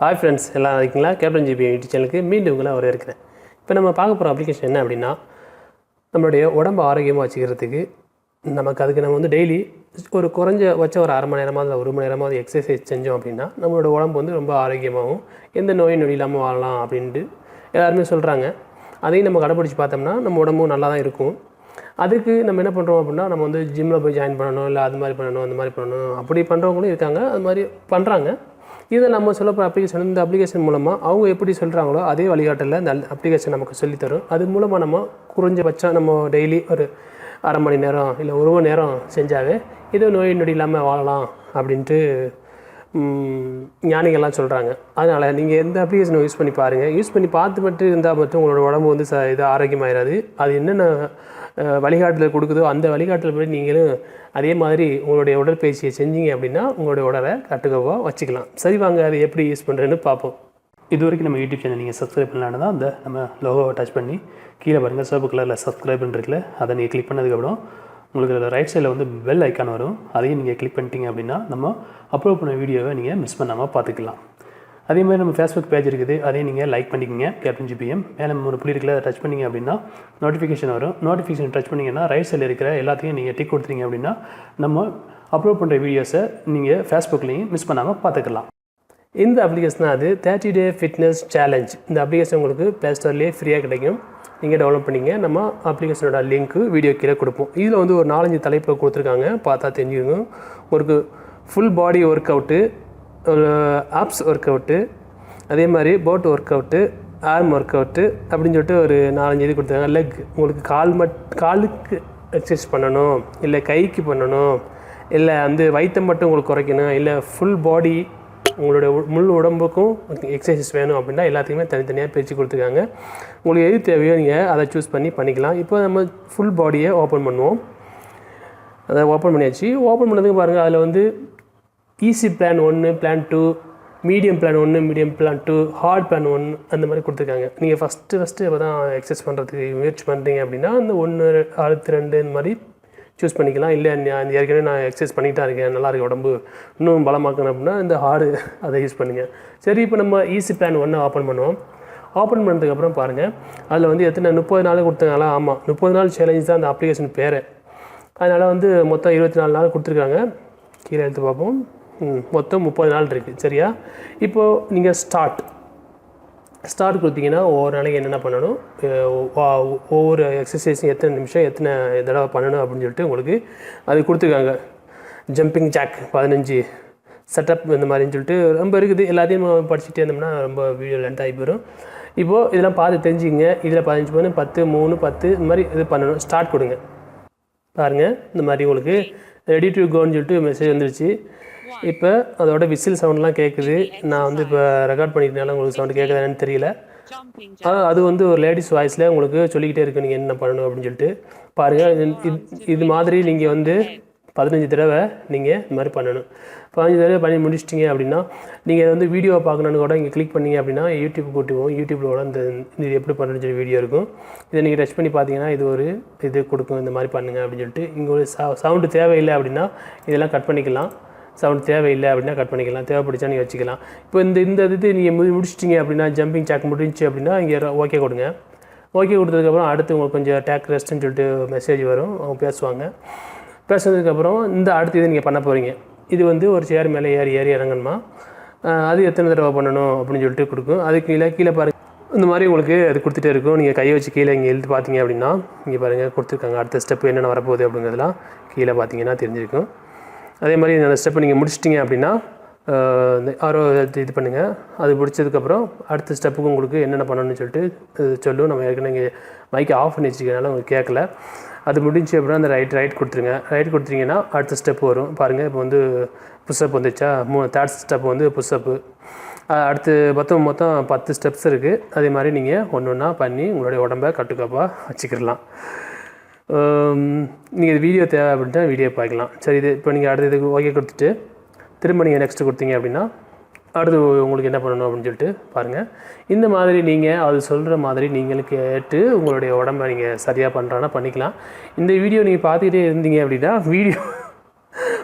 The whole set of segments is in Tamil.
ஹாய் ஃப்ரெண்ட்ஸ், எல்லாம் இருக்கீங்களா? கேப்டன் ஜிபி யூடியூப் சேனலுக்கு மீண்டும் உங்களை வரவேற்கிறேன். இப்போ நம்ம பார்க்க போகிற அப்ளிகேஷன் என்ன அப்படின்னா, நம்மளுடைய உடம்பு ஆரோக்கியமாக வச்சுக்கிறதுக்கு அதுக்கு நம்ம டெய்லி ஒரு குறைஞ்சபட்சம் ஒரு அரை மணி நேரமாக இல்லை 1 மணி நேரமாவது எக்ஸசைஸ் செஞ்சோம் அப்படின்னா நம்மளோட உடம்பு ரொம்ப ஆரோக்கியமாகவும் எந்த நோய் நொடி இல்லாமல் வாழலாம் அப்படின்ட்டு எல்லாருமே சொல்கிறாங்க. அதையும் நம்ம கடைப்பிடிச்சி பார்த்தோம்னா நம்ம உடம்பும் நல்லா தான் இருக்கும். அதுக்கு நம்ம என்ன பண்ணுறோம் அப்படின்னா, நம்ம ஜிம்மில் போய் ஜாயின் பண்ணணும், இல்லை அது மாதிரி பண்ணணும், அந்த மாதிரி பண்ணணும், அப்படி பண்ணுறவங்களும் இருக்காங்க. அது மாதிரி பண்ணுறாங்க. இதை நம்ம சொல்லப்போகிற அப்ளிகேஷன், இந்த அப்ளிகேஷன் மூலமாக அவங்க எப்படி சொல்கிறாங்களோ அதே வழிகாட்டலில் இந்த அப்ளிகேஷன் நமக்கு சொல்லித்தரும். அது மூலமாக நம்ம குறைஞ்சபட்சம் நம்ம டெய்லி ஒரு அரை மணி நேரம் இல்லை 1 மணி நேரம் செஞ்சாவே இது நோய் நொடி இல்லாமல் வாழலாம் அப்படின்ட்டு ஞானிகள்லாம் சொல்கிறாங்க. அதனால் நீங்கள் எந்த அப்ளிகேஷனை யூஸ் பண்ணி பாருங்கள். யூஸ் பண்ணி பார்த்து மட்டும் இருந்தால் மட்டும் உங்களோட உடம்பு இது ஆரோக்கியமாயிடாது. அது என்னென்ன வழிகாட்டல் கொடுக்குதோ அந்த வழிகாட்டல் படி நீங்களும் அதே மாதிரி உங்களுடைய உடற்பயிற்சியை செஞ்சீங்க அப்படின்னா உங்களுடைய உடலை கட்டுக்கோவாக வச்சுக்கலாம். சரி, வாங்க அது எப்படி யூஸ் பண்ணுறேன்னு பார்ப்போம். இது வரைக்கும் நம்ம யூடியூப் சேனல் நீங்கள் சப்ஸ்கிரைப் பண்ணலான்னு தான் அந்த நம்ம லோகோவை டச் பண்ணி கீழே பாருங்கள், சிவப்பு கலரில் சப்ஸ்கிரைப் இருக்குல்ல, அதை நீங்கள் கிளிக் பண்ணதுக்கப்புறம் உங்களுக்கு அதில் ரைட் சைடில் பெல் ஐக்கான் வரும். அதையும் நீங்கள் கிளிக் பண்ணிட்டீங்க அப்படின்னா நம்ம அப்லோட் பண்ண வீடியோவை நீங்கள் மிஸ் பண்ணாமல் பார்த்துக்கலாம். அதே மாதிரி நம்ம ஃபேஸ்புக் பேஜ் இருக்குது, அதையும் நீங்கள் லைக் பண்ணிக்கோங்க, கேப்டன் ஜிபிஎம். மேலே ஒரு புள்ளி இருக்குல்ல, டச் பண்ணிங்க அப்படின்னா நோட்டிஃபிகேஷன் வரும். நோட்டிஃபிகேஷன் டச் பண்ணிங்கன்னா ரைட் சைடில் இருக்கிற எல்லாத்தையும் நீங்கள் டிக் கொடுத்துட்டீங்க அப்படின்னா நம்ம அப்லோட் பண்ணுற வீடியோஸை நீங்கள் ஃபேஸ்புக்லேயும் மிஸ் பண்ணாமல் பார்த்துக்கலாம். இந்த அப்ளிகேஷன் அது 30 Day Fitness Challenge. இந்த அப்ளிகேஷன் உங்களுக்கு ப்ளே ஸ்டோர்லேயே ஃப்ரீயாக கிடைக்கும். நீங்கள் டவுன்லோட் பண்ணிங்க. நம்ம அப்ளிகேஷனோட லிங்க்கு வீடியோ கீழே கொடுப்போம். இதில் ஒரு 4-5 தலைப்பு கொடுத்துருக்காங்க, பார்த்தா தெரிஞ்சுக்கணும். ஒரு ஃபுல் பாடி ஒர்க் அவுட்டு, ஒரு ஆப்ஸ் ஒர்க் அவுட்டு, அதே மாதிரி boat work out, arm work out அப்படின்னு சொல்லிட்டு ஒரு 4-5 இது கொடுத்தாங்க. லெக், உங்களுக்கு காலுக்கு எக்ஸசைஸ் பண்ணணும், இல்லை கைக்கு பண்ணணும், இல்லை வயிற்றை மட்டும் உங்களுக்கு குறைக்கணும், இல்லை ஃபுல் பாடி உங்களோட முழு உடம்புக்கும் எக்ஸசைஸ் வேணும் அப்படின்னா எல்லாத்தையுமே தனித்தனியாக பிரித்து கொடுத்துருக்காங்க. உங்களுக்கு எது தேவையோ நீங்கள் அதை சூஸ் பண்ணிக்கலாம். இப்போ நம்ம ஃபுல் பாடியை ஓப்பன் பண்ணுவோம். அதை ஓப்பன் பண்ணியாச்சு. ஓப்பன் பண்ணதுக்கு பாருங்கள், அதில் easy plan 1, plan 2, medium plan 1, medium plan 2, hard plan 1 அந்த மாதிரி கொடுத்துருக்காங்க. நீங்கள் ஃபஸ்ட்டு இப்போ தான் எக்ஸசைஸ் பண்ணுறதுக்கு முயற்சி பண்ணுறீங்க அப்படின்னா அந்த 1, அடுத்து 2 இந்த மாதிரி சூஸ் பண்ணிக்கலாம். இல்லை ஏற்கனவே நான் எக்ஸசைஸ் பண்ணிட்டு தான் இருக்கேன், நல்லா இருக்கு உடம்பு, இன்னும் பலமாக்கணும் அப்படின்னா இந்த ஹார்டு அதை யூஸ் பண்ணுங்கள். சரி, இப்போ நம்ம ஈஸி பிளான் 1 ஓப்பன் பண்ணுவோம். ஓப்பன் பண்ணதுக்கப்புறம் பாருங்கள், அதில் எத்தனை 30 நாள் கொடுத்தாங்களா? ஆமாம், 30 நாள் சேலஞ்ச் தான் அந்த அப்ளிகேஷன் பேர். அதனால் மொத்தம் 24 நாள் கொடுத்துருக்காங்க. கீழே எடுத்து பார்ப்போம். மொத்தம் 30 நாள் இருக்குது. சரியா? இப்போது நீங்கள் ஸ்டார்ட் கொடுத்தீங்கன்னா ஒவ்வொரு நாளைக்கு என்னென்ன பண்ணணும், ஒவ்வொரு எக்ஸசைஸும் எத்தனை நிமிஷம் எத்தனை தடவை பண்ணணும் அப்படின்னு சொல்லிட்டு உங்களுக்கு அது கொடுத்துருக்காங்க. ஜம்பிங் ஜாக் 15, செட்டப் இந்த மாதிரின்னு சொல்லிட்டு ரொம்ப இருக்குது. எல்லாத்தையும் நம்ம படிச்சுட்டே இருந்தோம்னா ரொம்ப வீடியோ லென்த் ஆகி போயிடும். இப்போது இதெல்லாம் பார்த்து தெரிஞ்சுங்க. இதில் 15 பண்ணு, 10, 3, 10 இந்த மாதிரி இது பண்ணணும். ஸ்டார்ட் கொடுங்க. பாருங்கள், இந்த மாதிரி உங்களுக்கு ரெடி டு கோன்னு சொல்லிட்டு மெசேஜ் வந்துருச்சு. இப்போ அதோட விசில் சவுண்ட்லாம் கேட்குது. நான் இப்போ ரெக்கார்ட் பண்ணிக்கிறதுனால உங்களுக்கு சவுண்டு கேட்குதான்னு தெரியல. அது ஒரு லேடிஸ் வாய்ஸில் உங்களுக்கு சொல்லிக்கிட்டே இருக்குது நீங்கள் என்ன பண்ணணும் அப்படின்னு சொல்லிட்டு. பாருங்கள், இது மாதிரி நீங்கள் 15 தடவை நீங்கள் இந்த மாதிரி பண்ணணும். 15 தடவை பண்ணி முடிச்சிட்டிங்க அப்படின்னா நீங்கள் வீடியோவை பார்க்கணுன்னு கூட இங்கே கிளிக் பண்ணிங்க அப்படின்னா யூடியூப் கூட்டுவோம். யூடியூப்பில் இது எப்படி பண்ணுறதுன்னு சொல்லி வீடியோ இருக்கும். இதை நீங்கள் டச் பண்ணி பார்த்தீங்கன்னா இது கொடுக்கும், இந்த மாதிரி பண்ணுங்கள் அப்படின்னு சொல்லிட்டு. இங்கே ஒரு சவுண்டு தேவையில்லை அப்படின்னா இதெல்லாம் கட் பண்ணிக்கலாம். சவுண்ட் தேவையில்லை அப்படின்னா கட் பண்ணிக்கலாம். தேவைப்படுச்சா நீங்கள் வச்சுக்கலாம். இப்போ இந்த இது நீங்கள் முடிச்சிட்டிங்க அப்படின்னா, ஜம்பிங் சாக் முடிஞ்சிச்சு அப்படின்னா இங்கே ஓகே கொடுங்க. ஓகே கொடுத்ததுக்கப்புறம் அடுத்து உங்களுக்கு கொஞ்சம் டேக் ரெஸ்ட்டுன்னு சொல்லிட்டு மெசேஜ் வரும். அவங்க பேசுவாங்க. பேசுனதுக்கப்புறம் அடுத்து இது நீங்கள் பண்ண போகிறீங்க. இது ஒரு சேர் மேலே ஏறி இறங்கணுமா, அது எத்தனை தடவை பண்ணணும் அப்படின்னு சொல்லிட்டு கொடுக்கும். அது கீழே பாருங்கள், இந்த மாதிரி உங்களுக்கு அது கொடுத்துட்டே இருக்கும். நீங்கள் கையை வச்சு கீழே இங்கே எழுத்து பார்த்தீங்க அப்படின்னா இங்கே பாருங்கள் கொடுத்துருக்காங்க. அடுத்த ஸ்டெப்பு என்னென்ன வரப்போகுது அப்படிங்கிறதுலாம் கீழே பார்த்தீங்கன்னா தெரிஞ்சிருக்கும். அதே மாதிரி அந்த ஸ்டெப்பை நீங்கள் முடிச்சிட்டிங்க அப்படின்னா ஆரோ இது பண்ணுங்கள். அது முடிச்சதுக்கப்புறம் அடுத்த ஸ்டெப்புக்கு உங்களுக்கு என்னென்ன பண்ணணும்னு சொல்லிட்டு சொல்லும். நம்ம ஏற்கனவே இங்கே மைக்கை ஆஃப் பண்ணி வச்சுக்கிறதுனால உங்களுக்கு கேட்கல. அது முடிஞ்சு அப்படின்னா அந்த ரைட் கொடுத்துருங்க. ரைட் கொடுத்துட்டிங்கன்னா அடுத்த ஸ்டெப் வரும். பாருங்கள், இப்போ புஷ்அப் வந்துச்சா, 3rd ஸ்டெப் புஷ்அப்பு. அடுத்து மொத்தம் 10 ஸ்டெப்ஸ் இருக்குது. அதே மாதிரி நீங்கள் ஒன்று பண்ணி உங்களுடைய உடம்பை கட்டுக்கோப்பாக வச்சுக்கிடலாம். நீங்கள் வீடியோ தேவை அப்படின்ட்டு வீடியோ பார்க்கலாம். சரி, இது இப்போ நீங்கள் அடுத்த இதுக்கு ஓகே கொடுத்துட்டு திரும்ப நீங்கள் நெக்ஸ்ட்டு கொடுத்தீங்க அப்படின்னா அடுத்து உங்களுக்கு என்ன பண்ணணும் அப்படின்னு சொல்லிட்டு பாருங்கள். இந்த மாதிரி நீங்கள் அது சொல்கிற மாதிரி நீங்களும் கேட்டு உங்களுடைய உடம்பை நீங்கள் சரியாக பண்ணுறான்னா பண்ணிக்கலாம். இந்த வீடியோ நீங்கள் பார்த்துக்கிட்டே இருந்தீங்க அப்படின்னா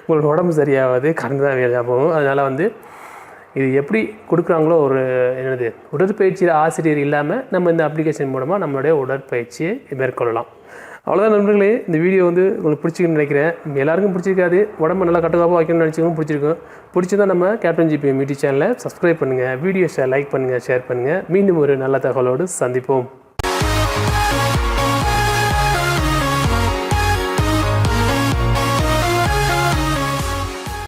உங்களோட உடம்பு சரியாகாது, கறந்து தான் வேலையாக போகும். அதனால் இது எப்படி கொடுக்குறாங்களோ ஒரு உடற்பயிற்சி ஆசிரியர் இல்லாமல் நம்ம இந்த அப்ளிகேஷன் மூலமாக நம்மளுடைய உடற்பயிற்சியை மேற்கொள்ளலாம். அவ்வளோதான் நண்பர்களே, இந்த வீடியோ உங்களுக்கு பிடிச்சிக்குன்னு நினைக்கிறேன். எல்லாருக்கும் பிடிச்சிருக்காது, உடம்பு நல்லா கட்டுக்காப்பாக வைக்கணும்னு நினச்சிக்கும் பிடிச்சிருக்கும். பிடிச்சிருந்தால் நம்ம கேப்டன் ஜிபிஎம் யூடியூப் சேனலை சப்ஸ்கிரைப் பண்ணுங்கள், வீடியோஸை லைக் பண்ணுங்கள், ஷேர் பண்ணுங்கள். மீண்டும் ஒரு நல்ல தகவலோடு சந்திப்போம்.